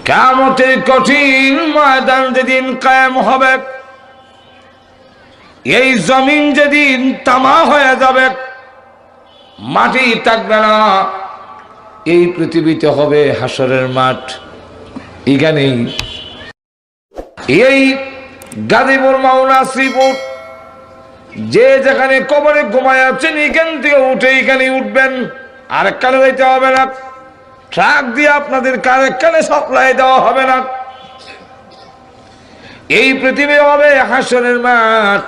কিয়ামতের কঠিন ময়দান যেদিন কায়েম হবে, এই জমিন যেদিন তামা হয়ে যাবে, মাটি থাকবে না, এই পৃথিবীতে হবে হাসরের মাঠ। এখানেই এই গাজীপুর মাওনা শ্রীপুর যে যেখানে কবরে ঘুমায় আছেন, এখান থেকে উঠে এখানে উঠবেন, আরেকখানে যাইতে হবে না। ট্রাক দিয়ে আপনাদের আরেকখানে সাপ্লাই দেওয়া হবে না। এই পৃথিবী হবে হাসরের মাঠ।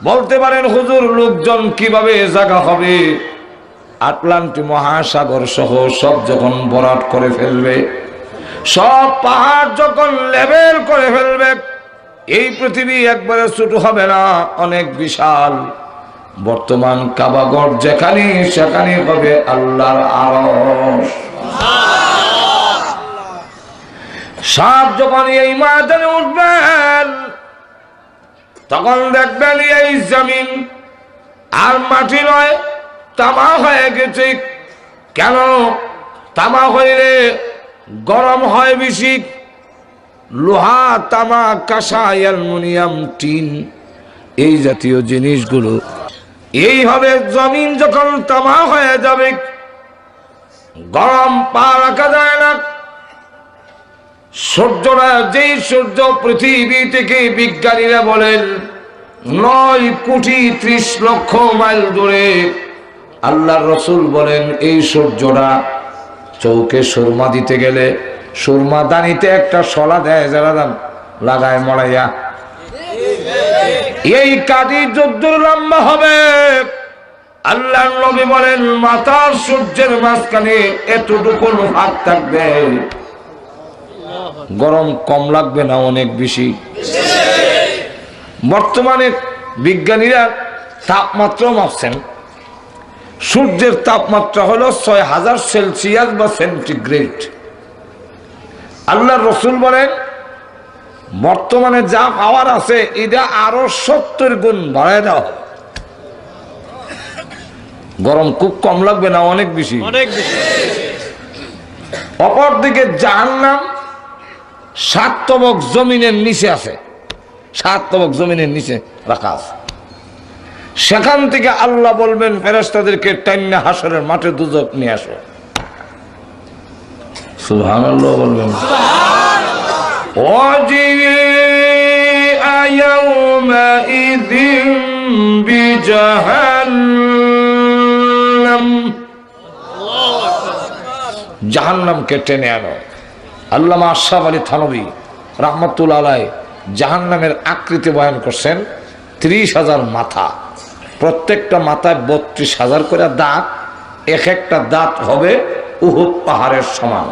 বলতে পারেন হুজুর, লোকজন কিভাবে জায়গা হবে? আটলান্টিক মহাসাগর সহ সব যখন ভরাট করে ফেলবে, সব পাহাড় যখন লেভেল করে ফেলবে, এই পৃথিবী একবারে ছোট হবে না, অনেক বিশাল। বর্তমান কাবাগর যেখানে, সেখানে হবে আল্লাহর আরশ। সব যখন এই ময়দানে উঠবেন, তখন দেখবেন এই জমিন আর মাটি নয়, তামা হয়ে গেছে। কেন? তামা হইলে গরম হয় বেশি। লোহা, তামা, কাঁসা, অ্যালুমিনিয়াম, টিন, এই জাতীয় জিনিসগুলো এইভাবে জমিন যখন তামা হয়ে যাবে, গরম পা রাখা যায় না। সূর্যরা, যেই সূর্য পৃথিবী থেকে বিজ্ঞানীরা বলেন 9,30,00,000 মাইল দূরে, আল্লাহর রাসূল বলেন এই সূর্যরা চৌকে সুরমা দিতে গেলে সুরমা দানিতে একটা শলা দেয়, যারা লাগায় মরাইয়া, এই কাঠি যদ্দূর লম্বা হবে, আল্লাহর নবী বলেন মাথার সূর্যের মাঝখানে এতটুকু ভাগ থাকবে। গরম কম লাগবে না, অনেক বেশি। বর্তমানে বিজ্ঞানীরা তাপমাত্রা মাপছেন। সূর্যের তাপমাত্রা হলো 6000 সেলসিয়াস বা সেন্টিগ্রেড। আল্লাহর রাসূল বলেন বর্তমানে যা পাওয়ার আছে, এটা আরো 70 গুণ বাড়ায় দেওয়া হবে। গরম খুব কম লাগবে না, অনেক বেশি। অপরদিকে জাহান্নাম 7 তবক জমিনের নিচে আছে, 7 তবক জমিনের নিচে রাখা আছে। সেখান থেকে আল্লাহ বলবেন ফেরেশতাদেরকে টাইনা হাসরের মাঠে দুজক নিয়ে আসো। সুবহানাল্লাহ বলবেন। ওয়াজিআ ইয়াওমাইযিন বিজাহান্নাম, জাহান্নামকে টেনে আনো। আল্লামা আশরাফ আলী থানভী রাহমাতুল্লাহ আলাইহি জাহান্নামের আকৃতি বয়ান করছেন। 30,000 মাথা, প্রত্যেকটা মাথায় 32,000 করে দাঁত, এক একটা দাঁত হবে উহুদ পাহাড়ের সমান।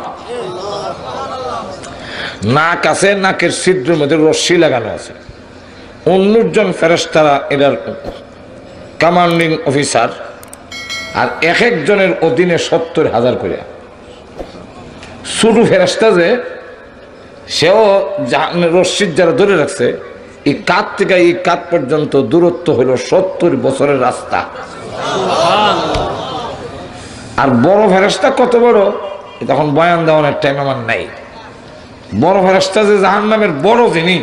নাক আছে, নাকের ছিদ্রের মধ্যে রশ্মি লাগানো আছে। 19 জন ফেরেশতারা এটার কমান্ডিং অফিসার, আর এক একজনের অধীনে 70,000 করে। ছোট ফেরেশতা যে, সেও রশ্মির যারা ধরে রাখছে, এই কাত থেকে এই কাত পর্যন্ত দূরত্ব হলো 70 বছরের রাস্তা। আর বড় ফেরেশতা কত বড়, তখন বয়ান দেওয়ার টাইম আমার নাই। বড় ফেরেশতা যে জাহান্নামের বড় যিনি,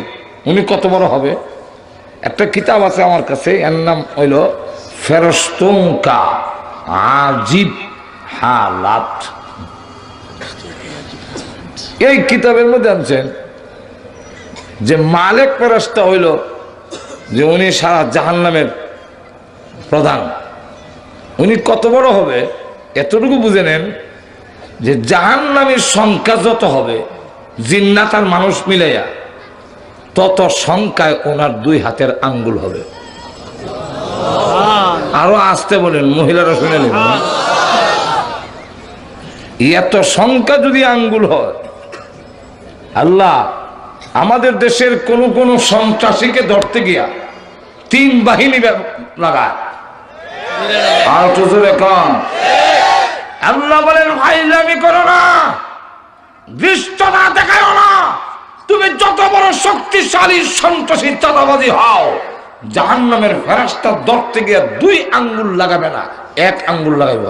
উনি কত বড় হবে? একটা কিতাব আছে আমার কাছে, এর নাম হইল ফেরেশতুনকা আজিব হালাত। এই কিতাবের মধ্যে আনছেন যে মালিক ফেরেশতা হইল যে উনি সারা জাহান্নামের প্রধান। উনি কত বড় হবে এতটুকু বুঝে নেন যে জাহান্নামের সংখ্যা যত হবে জিন্নাত আর মানুষ মিলাইয়া, তত সংখ্যায় ওনার 2 হাতের আঙ্গুল হবে। আরো আসতে বলেন, মহিলারা শুনে নেবেন। এত সংখ্যা যদি আঙ্গুল হয়, আল্লাহ আমাদের দেশের কোন কোন সন্ত্রাসীকে ধরতে গিয়া 3 বাহিনী লাগায়। আর তো জোরে কম। আল্লাহ বলেন ফাইজলামি করো না, দৃষ্টতা দেখাও না। তুমি যত বড় শক্তিশালী সন্ত্রাসী চাঁদাবাজি হও, জাহান্নামের ফেরেশতা ধরতে গিয়া 2 আঙ্গুল লাগাবে না, 1 আঙ্গুল লাগাইব।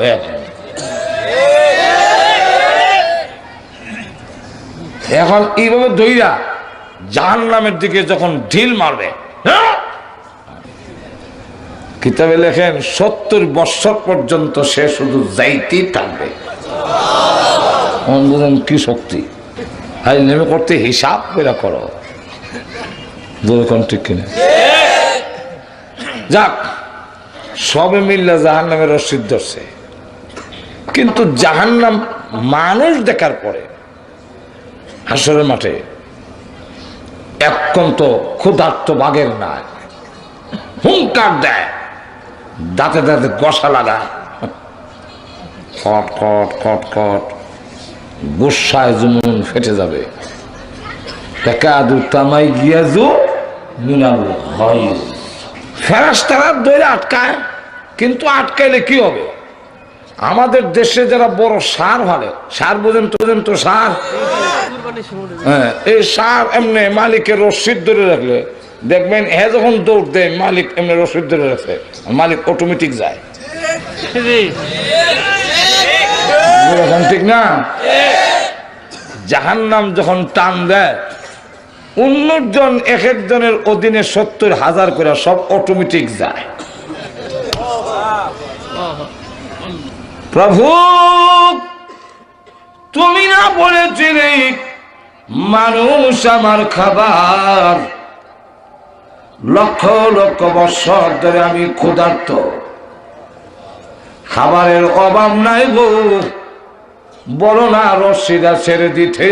এখন এইভাবে দইরা জাহান্নামের দিকে যখন ঢিল মারবে, কিতাবে লেখেন 70 বছর পর্যন্ত সে শুধু যাইতেই থাকবে। বুঝেন কি শক্তি, হাই নেমে করতে হিসাব করে করো, ঠিক কিনা? যাক, সবে মিল্লা জাহান্নামের রশিদ ধরছে, কিন্তু জাহান্নাম মানুষ দেখার পরে হাসরের মাঠে একান্ত ক্ষুধার্ত বাঘের নাই, হুঙ্কার দেয়, দাঁতে দাঁতে কষা লাগায়, খট খট খট খট, গুসায় জুমুন ফেটে যাবে। ফেরেশতারা ধরে আটকায়, কিন্তু আটকাইলে কি হবে? আমাদের দেশে যারা বড় সার হলে, সার বোঝেন তো সার, হ্যাঁ, এই সার এমনি মালিকের রশিদ ধরে রাখলে দেখবেন হ্যাঁ যখন দৌড় দেয় মালিক এমনি রশিদ ধরে রাখে, মালিক অটোমেটিক যায়, ঠিক না? জাহান্নাম যখন টান দেয় 19 জন এক একজনের অধীনে 70,000 করে সব অটোমেটিক যায়। প্রভু তুমি না বলেছিলে মানুষ আমার খাবার, লক্ষ লক্ষ বছর ধরে আমি ক্ষুধার্ত, খাবারের অভাব নাই গো, বলো না রশিদা ছেড়ে দিতে,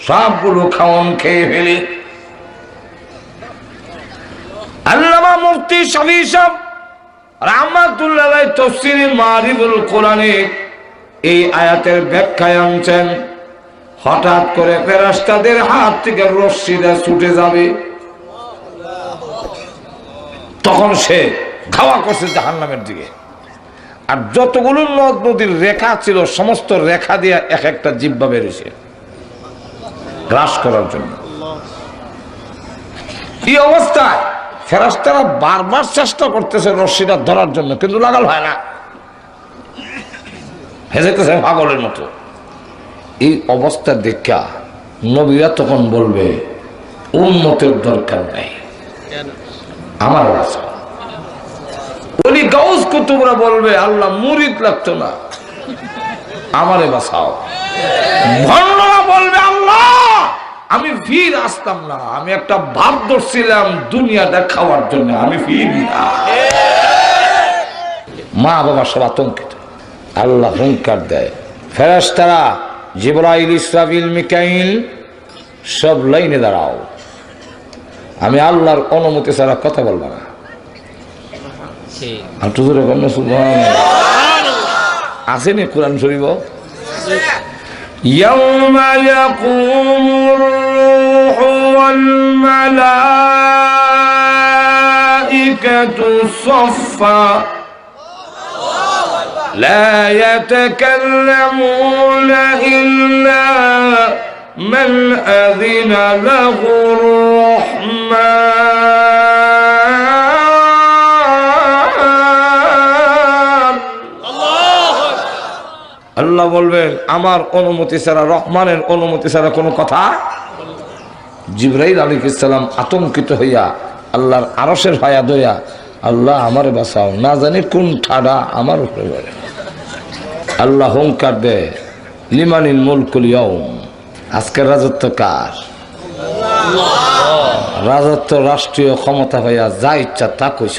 সবগুলো খাওয়ান খেয়ে ফেলি। আল্লামা মুফতি শফি সাহেব রাহমাতুল্লাহ আলাইহি তাফসীরে মারিফুল কোরআনে এই আয়াতের ব্যাখ্যায় আনছেন, হঠাৎ করে ফেরেশতাদের হাত থেকে রশিদা ছুটে যাবে, তখন সে ধাওয়া করছে জাহান্নামের দিকে। আর যতগুলো নদ নদীর রেখা ছিল সমস্ত রেখা দিয়ে এক একটা জিহ্বা বেরিয়েছে গ্রাস করার জন্য। এই অবস্থায় ফেরেশতারা বারবার চেষ্টা করতেছে রশিটা ধরার জন্য, কিন্তু লাগাল হয় না, হেজেতেছে পাগলের মতো। এই অবস্থা দেখা নবীরা তখন বলবে উম্মতের দরকার নাই, আমার বাঁচা। ওলি গাউস কুতুবরা বলবে আল্লাহ মুরিদ লাগতো না, আমারে বাঁচাও। ভণ্ডরা বলবে আল্লাহ আমি ফির আসতাম না, আমি একটা ভাব ধরছিলাম দুনিয়াটা খাওয়ার জন্য, আমি ফির না। মা বাবা সব আতঙ্কিত। আল্লাহ হুঙ্কার দেয়, ফেরেশতারা জিবরাইল ইসরাফিল মিকাইল সব লাইনে দাঁড়াও, আমি আল্লাহর অনুমতি ছাড়া কথা বলবো না। আসেনি কোরআন শরীফ, ইয়াউমা ইয়াকুমুর রূহু ওয়াল মালাইকাতু সাফফা লা ইয়াতাকাল্লামুনা ইল্লা মান আযিনা লাহুর রাহমান। আল্লাহ বলবেন আমার অনুমতি ছাড়া, রহমানের অনুমতি ছাড়া কোনো কথা। জিবরাইল আলাইহিস সালাম আতঙ্কিত হইয়া আল্লাহর আরশের হায়া দইয়া আল্লাহ আমারে বাঁচাও, না জানি কোন ঠাডা আমার উপরে পড়ে। আল্লাহ হুঙ্কার দেয় লিমানিল মুলকুল ইয়াউম, আজকের রাজত্ব কার? রাজত্ব রাষ্ট্রীয় ক্ষমতা হইয়া যা ইচ্ছা তা কইছ,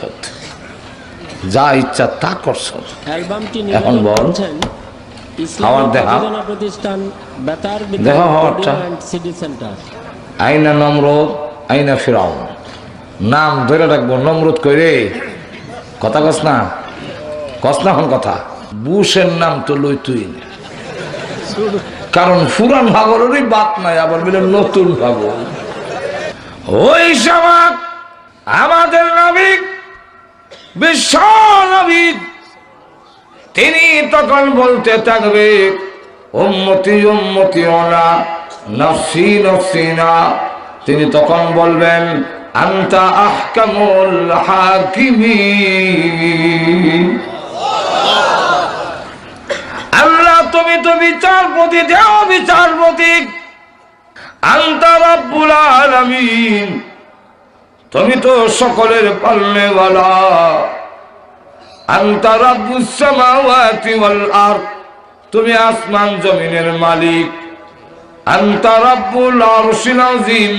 যা ইচ্ছা তা করছ। এখন বল হাওয়ার দেখা, দেখা হাওয়ারটা আইনা নমরুদ আইনা ফিরাউন, নাম ধরে রাখবো নমরুদ কইরে, কথা কস না এখন কথা। বুশের নাম তো লই তুই, কারণ পুরান ভাগরেরই বাত নাই, আবার বলে নতুন ভাগর। ওই সময় আমাদের নবী বিশ্ব নবী তিনি তখন বলতে থাকবে উম্মতি উম্মতি ওনা নফসি নফসি না। তিনি তখন বলবেন আনতা আহকামুল হাকিমিন, আল্লাহ তুমি তো বিচারপতি, দেও বিচারপতি, আনতা রাব্বুল আলামিন, তুমি তো সকলের পালনেওয়ালা। আনতা রাব্বুস সামাওয়াতি ওয়াল আরদ, তুমি আসমান জমিনের মালিক। আনতা রাব্বুল আরশিল আযীম,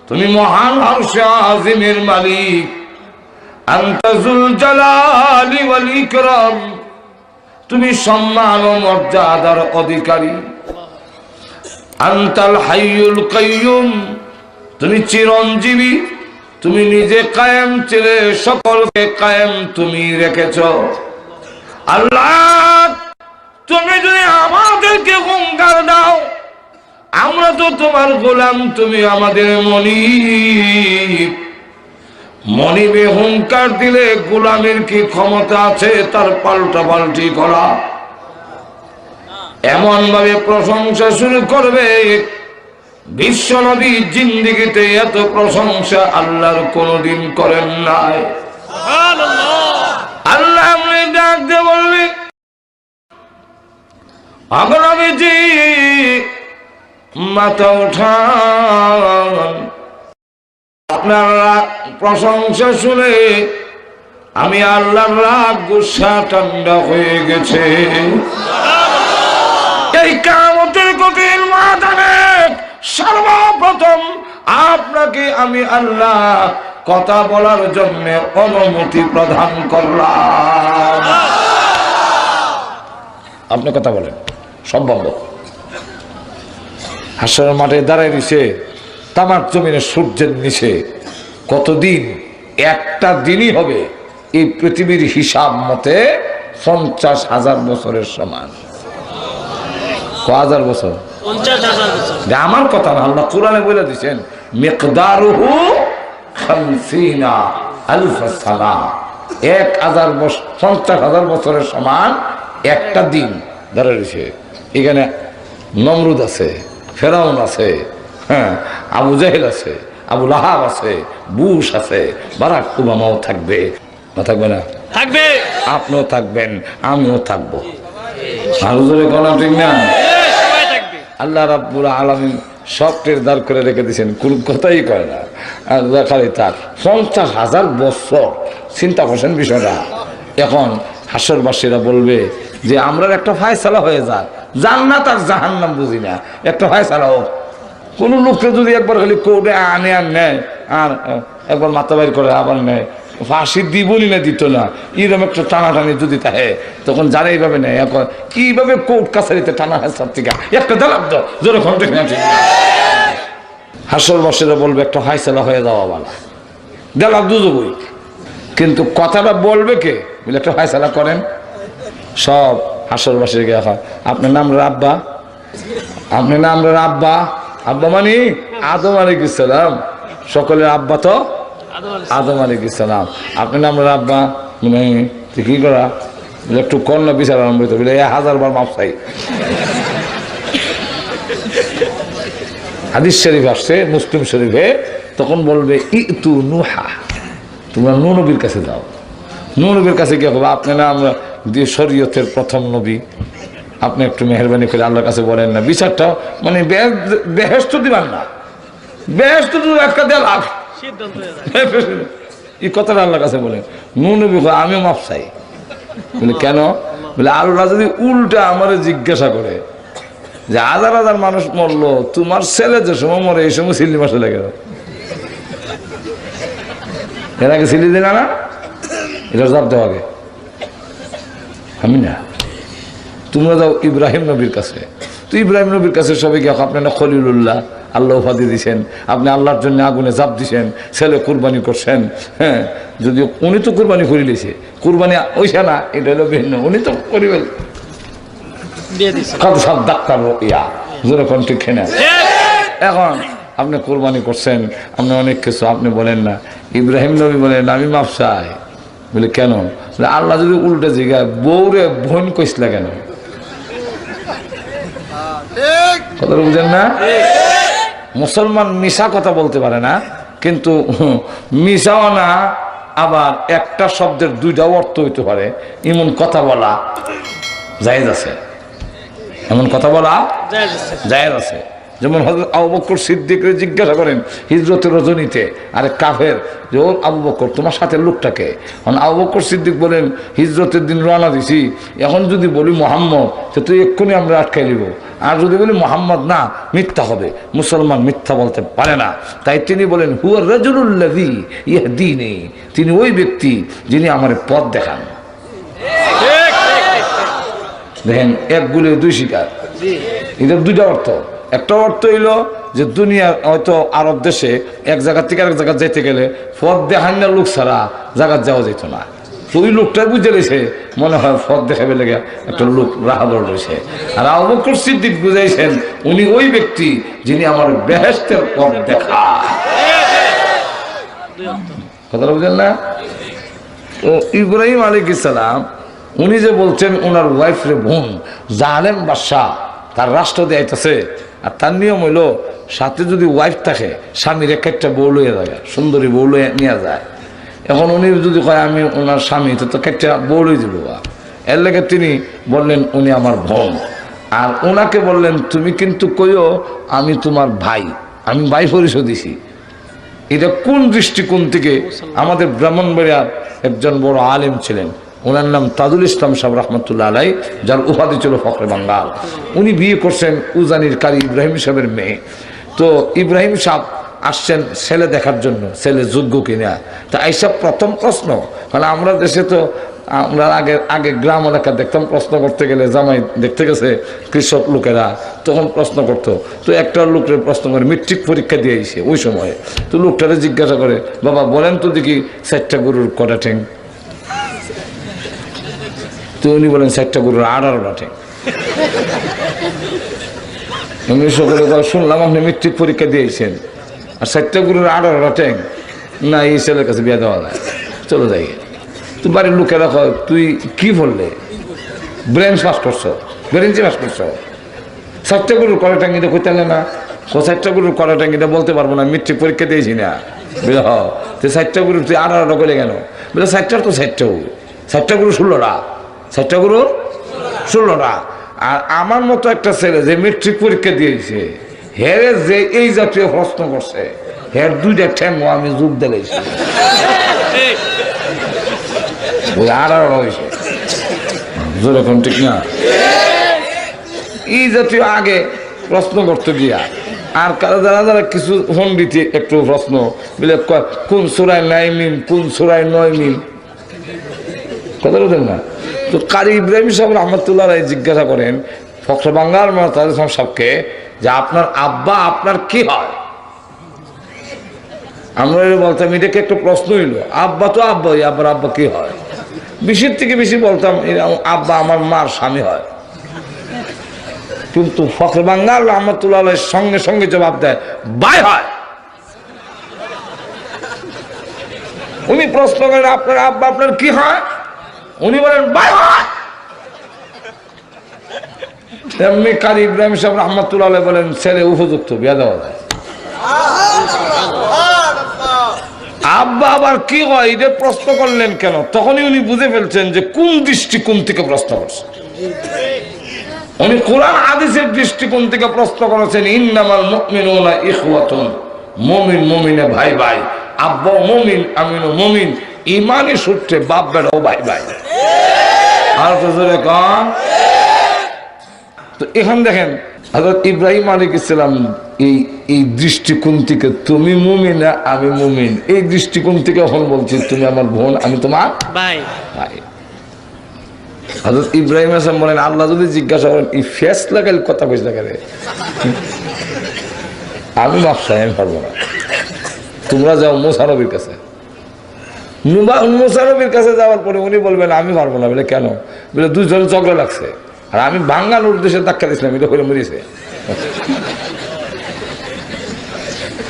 তুমি মহান আরশে আযীমের মালিক। আনতা যুল জালালি ওয়াল ইকরাম, তুমি সম্মান ও মর্যাদার অধিকারী। আনতাল হাইয়ুল কাইয়ুম, তুমি চিরঞ্জীবী, তুমি নিজে কায়েম ছিলে, সকলকে কায়েম তুমি রেখেছ। আল্লাহ, তুমি যদি আমাদেরকে হুঙ্কার দাও, আমরা তো তোমার গোলাম, তুমি আমাদের মনিব। মনিবে হুঙ্কার দিলে গোলামের কি ক্ষমতা আছে তার পাল্টা পাল্টি করা? এমন ভাবে প্রশংসা শুরু করবে, বিশ্ব নবী জিন্দেগিতে এত প্রশংসা আল্লাহর কোনদিন করেন নাই। আল্লাহ ডাক দিয়ে বলবে, নবীজি মাথা উঠান, আপনার প্রশংসা শুনে আমি আল্লাহর রাগ গুসা ঠান্ডা হয়ে গেছে। এই কিয়ামতের কঠিন ময়দানে সর্বপ্রথম আপনাকে আমি আল্লাহ কথা বলার জন্য অনুমতি প্রদান করলাম। আপনি কথা বলেন, সম্ভব। হাসরের মাঠে দাঁড়ায় দিছে তামাক জমিনে সূর্যের নিচে কতদিন? একটা দিনই হবে এই পৃথিবীর হিসাব মতে 50,000 বছরের সমান। কয় বছর? 50,000 বছর। আমার কথা না, আল্লাহ কোরআনে বলে দিয়েছেন মিকদারুহু 50,000 সানা। 50,000 বছরের সমান একটা দিন দাঁড়িয়ে রয়েছে। এখানে নমরুদ আছে, ফেরাউন আছে, হ্যাঁ, আবু জাহেল আছে, আবু লাহাব আছে, বুশ আছে, বারাক ওবামাও থাকবে। না থাকবে না? থাকবে। আপনিও থাকবেন, আমিও থাকবো। আরো জোরে কোন ঠিক না? আল্লাহ রাব্বুল আলামিন সবটের দাঁড় করে রেখে দিয়েছেন, কোন কথাই কয় না। আল্লাহ খালি তার 50,000 বছর। চিন্তা করছেন বিষয়টা। এখন হাসরবাসীরা বলবে যে আমরা একটা ফায়সালা হয়ে যাক, জান্নাত আর জাহান্নাম বুঝি না, একটা ফায়সালা হোক। কোন লোককে যদি একবার খালি কোর্টে আনে আর নেয়, আর একবার মাথা বাইর করে আবার নেয়, ফাঁসি দিবনি না দিত না, এরকম একটা টানাটানি যদি থাকে, তখন যারা এইভাবে নেয়, এখন কিভাবে কোর্ট কাছারিতে টানা হয় সব থেকে একটা দেলাম তো জোরে ঘন্টা ঠিক হাসরবাসীরা বলবে একটা ফায়সালা হয়ে যাওয়া বালা, দেলাম দুজবই। কিন্তু কথাটা বলবে কে? বলে একটা ফায়সালা করেন। সব হাসরবাসীর গে এখন আপনার নাম রাব্বা, আপনার নাম রাব্বা। আব্বা মানে আদম আলাইহিস সালাম, সকলের আব্বা তো আদম আলাইহিস সালাম। আপনার নাম রাব্বা মানে কি করা? একটু কন্যা বিচার আরম্ভ হইতে বলে 1000 বার মাফ চাই। হাদিস শরীফ আসছে মুসলিম শরীফে, তখন বলবে ইতু নুহা, তোমরা নূহ নবীর কাছে যাও। নূহ নবীর কাছে গিয়ে হবে আপনার নাম শরীয়তের প্রথম নবী, আপনি একটু মেহরবানি করে আল্লাহর কাছে বলেন না। বিচারটা মানে বেহেশত দিবেন না, বেহেশত একটা দেল এই কথাটা আল্লাহর কাছে বলেন। নূহ নবী আমিও মাফ চাই। বলে কেন? বলে আল্লাহ যদি উল্টা আমারে জিজ্ঞাসা করে যে 1000 মানুষ মরলো, তোমার ছেলে যে সময় মরে এই সময় সিল্লি মাসে লেগে এর আগে সিলি দিলা না, এটা জবাব দেওয়া আগে। আমি না, তোমরা যাও ইব্রাহিম নবীর কাছে। তো ইব্রাহিম নবীর কাছে সবাই গিয়ে আপনার খলিলুল্লাহ, আল্লাহ উপাধি দিয়েছেন, আপনি আল্লাহর জন্য আগুনে জাপ দিছেন, ছেলে কুরবানি করছেন। হ্যাঁ, যদিও উনি তো কুরবানি করে দিয়েছে, কুরবানি ওইসা না, এটা হলো ভিন্ন, উনি তো করিবেন সব ডাক্তার ইয়া যেরকম ঠিক খেনা। এখন আপনি কোরবানি করছেন, আপনি অনেক কিছু আপনি বলেন না। ইব্রাহিম নবী বলেন আমি মাফ চাই। বলে কেন? বলে আল্লাহ যদি উল্টে জিগায় বউরে বোন কইসলা কেন? কথা বুঝেন না? মুসলমান মিশা কথা বলতে পারে না, কিন্তু মিশাও না, আবার একটা শব্দের দুইটা অর্থ হইতে পারে এমন কথা বলা জায়েজ আছে। এমন কথা বলা জায়েজ আছে। যেমন হযরত আবু বকর সিদ্দিককে জিজ্ঞাসা করেন হিজরতের রজনীতে, আরে কাফের যে ও আবু বকর তোমার সাথে লোকটাকে, কারণ আবু বকর সিদ্দিক বলেন হিজরতের দিন রওনা দিছি, এখন যদি বলি মোহাম্মদ তো তুই এক্ষুনি আমরা আটকাই নিব, আর যদি বলি মোহাম্মদ না মিথ্যা হবে, মুসলমান মিথ্যা বলতে পারে না। তাই তিনি বলেন হুয়া রাজুলুল্লাযী ইয়াহদিনি, তিনি ওই ব্যক্তি যিনি আমার পথ দেখান। দেখেন এক গুলে দুই শিকার, এদের দুইটা অর্থ। একটা অর্থ হইল যে দুনিয়ার হয়তো আরব দেশে এক জায়গা থেকে আরেক জায়গা যেতে গেলে পথ দেখান না লোক ছাড়া জায়গা যাওয়া যেত না, তো ওই লোকটা বুঝে রয়েছে মনে হয় পথ দেখাবে লেগে একটা লোক রাহাদর রয়েছে। আর আবু বকর সিদ্দিক বুঝাইছেন উনি ওই ব্যক্তি যিনি আমার বেহেশতের পথ দেখায়। কথাটা বুঝলেন না? তো ইব্রাহিম আলাইহিস সালাম উনি যে বলছেন ওনার ওয়াইফ রে বোন, জালেম বাদশা তার রাষ্ট্র দেয়াইতেছে, আর তার নিয়ম হইল সাথে যদি ওয়াইফ থাকে স্বামীর একটা বউ লইয়া যায়, সুন্দরী বউ লইয়া নিয়ে যায়। এখন উনি যদি কয় আমি ওনার স্বামী, তো একটা বউ লই দিব, এর লেগে তিনি বললেন উনি আমার বোন। আর ওনাকে বললেন তুমি কিন্তু কইও আমি তোমার ভাই, আমি ভাই পরিচয় দিছি। এটা কোন দৃষ্টিকোণ থেকে? আমাদের ব্রাহ্মণবাড়িয়ার একজন বড় আলেম ছিলেন, ওনার নাম তাজুল ইসলাম সাহেব রহমতুল্লাহ আলাই, যার উপাধি ছিল ফখরে বাঙ্গাল। উনি বিয়ে করছেন উজানির কারি ইব্রাহিম সাহেবের মেয়ে। তো ইব্রাহিম সাহেব আসছেন ছেলে দেখার জন্য, ছেলে যোগ্য কিনা। তা এইসব প্রথম প্রশ্ন, কারণ আমরা দেশে তো আমরা আগে গ্রাম এলাকা দেখতাম প্রশ্ন করতে গেলে জামাই দেখতে গেছে কৃষক লোকেরা, তখন প্রশ্ন করতো। তো একটা লোকের প্রশ্ন করে মেট্রিক পরীক্ষা দিয়ে আইছে ওই সময়ে, তো লোকটারে জিজ্ঞাসা করে বাবা বলেন তো দেখি 4টা গরুর কটা ঠেং? তো উনি বলেন 4টা গরুর 18টা ঠেং। এমনি সকলে শুনলাম আপনি মেট্রিক পরীক্ষা দিয়েছেন আর 4টা গরুর 18টা ঠেং, না এই ছেলের কাছে বিয়ে দেওয়া যায়, চলো যাই। তো বাড়ির লোকেরা কয় তুই কি বললে, ব্রেঞ্চ পাস করছো, ব্রেঞ্চে পাস করছো, 4টা গরুর কটা ট্যাঙ্গিটা করতে না? 4টা গরুর কটা ট্যাঙ্গিটা বলতে পারবো না, মেট্রিক পরীক্ষা দিয়েছি না। বুঝল তো 4টা গরু তুই 18টা করে কেন? বলে 4টার তো 4টা গরু, 4টা গরু 16টা, 4টা গরু 16টা। আর আমার মতো একটা ছেলে যে মেট্রিক পরীক্ষা দিয়েছে, হেরে যে এই জাতীয় প্রশ্ন করছে, হের 2টা ঠ্যাং আমি যোগ দিয়েছি, 18টা হয়েছে। যেরকম ঠিক না? এই জাতীয় আগে প্রশ্ন করতে গিয়া আর যারা যারা কিছু পণ্ডিত একটু প্রশ্ন বলে কোন সূরায় 9 মিম, কোন সূরায় 9 মিম, কথা বলতেন না? তো কারি ইব্রাহিম সাহেব রহমতুল্লাহ জিজ্ঞাসা করেন ফখরে বাঙ্গাল তাজুল ইসলাম সাহেবকে যে আপনার আব্বা আপনার কি হয়? আমরা বলতাম এটাকে একটা প্রশ্ন হইল, আব্বা তো আব্বা, আব্বার আব্বা কি হয়? বেশির থেকে বেশি বলতাম আব্বা আমার মার স্বামী হয়। কিন্তু ফখরে বাঙ্গাল রহমতুল্লাহ সঙ্গে সঙ্গে জবাব দেয় ভাই হয়। উনি প্রশ্ন করেন আপনার আব্বা আপনার কি হয়? উনি বলেন ভাই হয়। তেমনি কারি ইব্রাহিম সাহেব রহমতুল্লাহ বলেন ছেলে উপযুক্ত, বিয়ে দেওয়া যায়। আব্বা আবার কি হয় এটা প্রশ্ন করলেন কেন? তখনই উনি বুঝে ফেলছেন যে কোন দৃষ্টিকোণ থেকে প্রশ্ন করছে। উনি কোরআন হাদিসের দৃষ্টিকোণ থেকে প্রশ্ন করেছেন ইন্নামাল মুমিনুনা ইখওয়াতুন, মুমিন মুমিনে ভাই ভাই, আব্বা মুমিন আমিনও মুমিন, ইমানের সূত্রে বাপ বেটাও ভাই ভাই। আর তো জোরে কন। তো এখন দেখেন হযরত ইব্রাহিম আলাইহিস সালাম এই দৃষ্টিকোণ থেকে তুমি মুমিন আমি মুমিন, এই দৃষ্টিকোণ থেকে এখন বলছি তুমি আমার বোন আমি তোমার ভাই ভাই। হযরত ইব্রাহিম আসলাম বলেন আল্লাহ যদি জিজ্ঞাসা করেন এই ফেস লাগাইল কথা কইস লাগালে আমি মাপসাই, আমি পারবো না, তোমরা যাও মুসা নবীর কাছে। মুসা নবীর কাছে যাওয়ার পরে উনি বলবেন আমি পারবো না। বলে কেন? বলে দুজন ঝগড়া লাগছে আর আমি বাঙ্গাল উদ্দেশ্যে ধাক্কা দিয়েছিলাম, এটা করে মরিছে।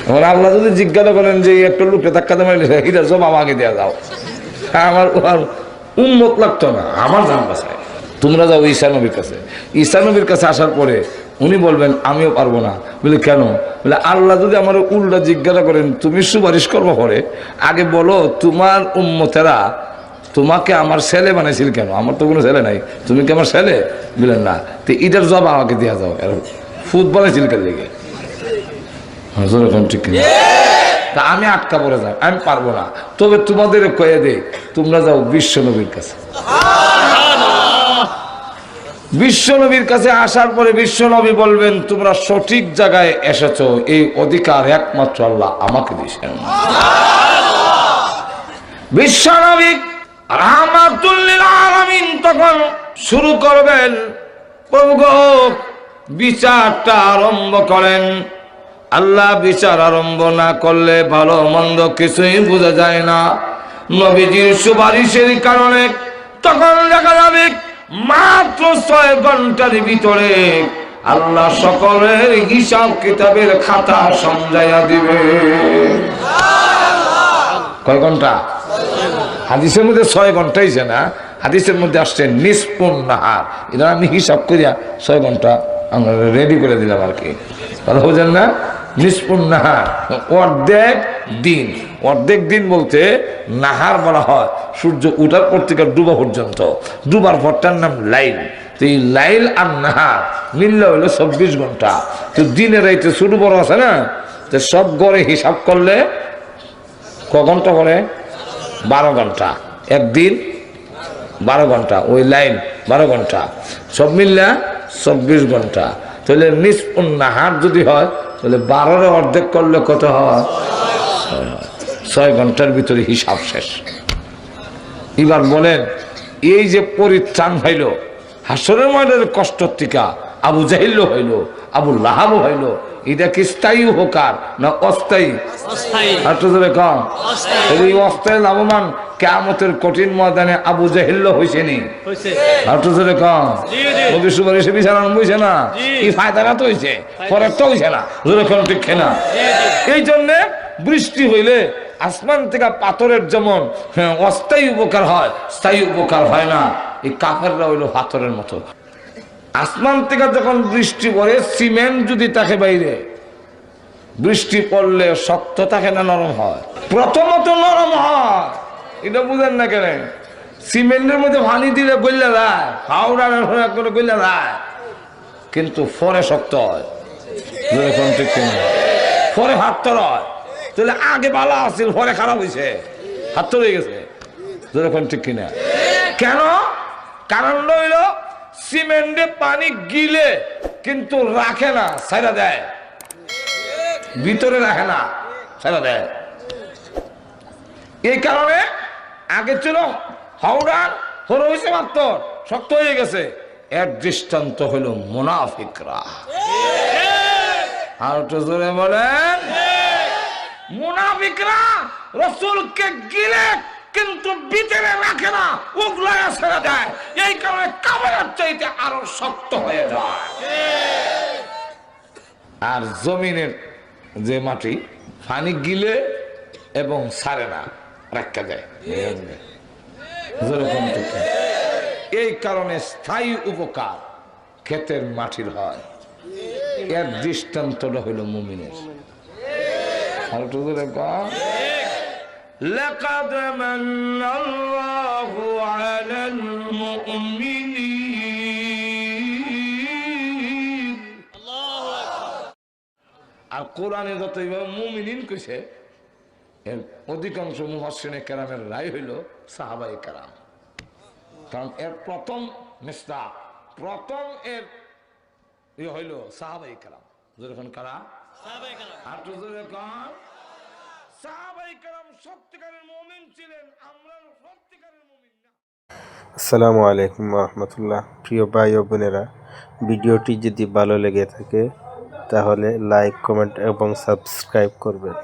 এখন আল্লাহ যদি জিজ্ঞাসা করেন যে একটা লোককে ধাক্কা দিয়ে মারিছে, এটা সব আমাকে দেওয়া যাও, আমার উম্মত লাগতো না, আমার জান বাঁচায়। তোমরা যাও ঈসা নবীর কাছে। ঈসা নবীর কাছে আসার পরে উনি বলবেন আমিও পারবো না। বলে কেন? বলে আল্লাহ যদি আমার উল্টা জিজ্ঞাসা করেন তুমি সুপারিশ করবো পরে, আগে বলো তোমার উম্মতেরা তোমাকে আমার ছেলে বানাইছিল কেন? আমার তো কোনো ছেলে নাই, তুমি কি আমার ছেলে? বলেন না। তো এটার জবাব আমাকে দেওয়া যাও, ফুট বানাইছিল কেন লেগে? এখন ঠিক কিনা? তা আমি আটকা পড়ে যাই, আমি পারবো না। তবে তোমাদের কয়ে দে, তোমরা যাও বিশ্বনবীর কাছে। বিশ্বনবীর কাছে আসার পরে বিশ্বনবী বলবেন তোমরা সঠিক জায়গায় এসেছো, এই অধিকার একমাত্র আল্লাহ আমাকে দিয়েছেন। বিশ্বনবী রাহমাতুল লিল আলামিন তখন শুরু করবেন, প্রভু গো বিচারটা আরম্ভ করেন। আল্লাহ বিচার আরম্ভ না করলে ভালো মন্দ কিছুই বোঝা যায় না। নবীজির সুপারিশের কারণে তখন দেখা যাবে মাত্র 6 ঘন্টার ভিতরে আল্লাহ সকলের হিসাব কিতাবের খাতা সমঝাইয়া দিবে। কয় ঘন্টা? হাদিসের মধ্যে 6 ঘন্টাই যে না, হাদিসের মধ্যে আসছে নিসফুন নাহার। এটা আমি হিসাব করিয়া 6 ঘন্টা আমরা রেডি করে দিলাম আর কি, কথা বুঝেন না? নিসফুন নাহার অর্ধেক দিন। অর্ধেক দিন বলতে নাহার বলা হয় সূর্য উঠার পর থেকে ডুবা পর্যন্ত, ডুবার পরটার নাম লাইল। তো এই লাইল আর নাহার মিললে হইলো 24 ঘন্টা। তো দিনে রাইতে ছোট বড় আছে না, তো সব গড়ে হিসাব করলে ক ঘন্টা করে? 12 ঘন্টা। একদিন 12 ঘন্টা, ওই লাইন 12 ঘন্টা, সব মিললে 24 ঘন্টা। তাহলে নিসফুন নাহার যদি হয় তাহলে 12 অর্ধেক করলে কত হয়? 6 ঘন্টার ভিতরে হিসাব শেষ। এবার বলেন এই যে পরিত্রাণ হইল হাসরের ময়দানের কষ্ট টিকা, আবু জাহিল হইল, আবু লাহাব হইল, এটা কি স্থায়ী উপকার না অস্থায়ী? কম এই অস্থায়ী লাভবান কিয়ামতের কঠিন ময়দানে আবু জাহিল হয়েছে নি? কম নবী সুপারিশে বিচারণ হইছে না? এই ফায়দাটা তো হয়েছে, পরে তো হয়েছে না। ঠিক না? এই জন্যে বৃষ্টি হইলে আসমান থেকে পাথরের যেমন অস্থায়ী উপকার হয়, স্থায়ী উপকার হয় না। এই কাফেররা হইল পাথরের মতো। আসমান থেকে যখন বৃষ্টি পড়ে, সিমেন্ট যদি থাকে বাইরে, বৃষ্টি পড়লে শক্ত থাকে না নরম হয়? প্রথমত নরম হয়, এটা বুঝেন না কেন? সিমেন্টের মধ্যে পানি দিলে গইলা যায়, পাউডার করে গইলা যায়, কিন্তু পরে শক্ত হয়। পরে হাত হয়। তাহলে আগে ভালো আছিল, পরে খারাপ হয়েছে, হাত হয়ে গেছে। ঠিক কিনা? কেন? কারণ হইল সিমেন্টে পানি গিলে কিন্তু রাখে না, ছাইরা দেয়, ভিতরে রাখে না, ছাইরা দেয়। এই কারণে আগে ছিল হাওড়ার, হরে হয়েছে মাত্র শক্ত হয়ে গেছে। এর দৃষ্টান্ত হইল মুনাফিকরা। আর একটু জোরে বলেন, মুনাফিকরা রাসূলকে গিলে কিন্তু ভিতরে রাখে না, উগলায় ছেড়ে দেয়। এই কারণে কাফেরের চাইতে আরো শক্ত হয়ে যায়। আর জমিনের যে মাটি পানি গিলে এবং ছাড়ে না, রাখা যায়। এই কারণে স্থায়ী উপকার ক্ষেতের মাটির হয়। এর দৃষ্টান্তটা হইল মুমিনের। لقد من الله على المؤمنين। আর কোরআনে যত মুমিনিন কইছে, এর অধিকাংশ মুফাসসিরে কেরামের রায় হইল সাহাবায়ে কেরাম। কারণ এর প্রথম মিসদাক, প্রথম এর হইল সাহাবায়ে কেরাম। যখন কারা? সাহাবায়ে কেরাম। আর যখন সাহাবায়ে কেরাম সত্যিকারের মুমিন ছিলেন, আমরা সত্যিকারের মুমিন না। আসসালামু আলাইকুম ওয়া রাহমাতুল্লাহ। প্রিয় ভাই ও বোনেরা, ভিডিওটি যদি ভালো লেগে থাকে তাহলে লাইক, কমেন্ট এবং সাবস্ক্রাইব করবেন।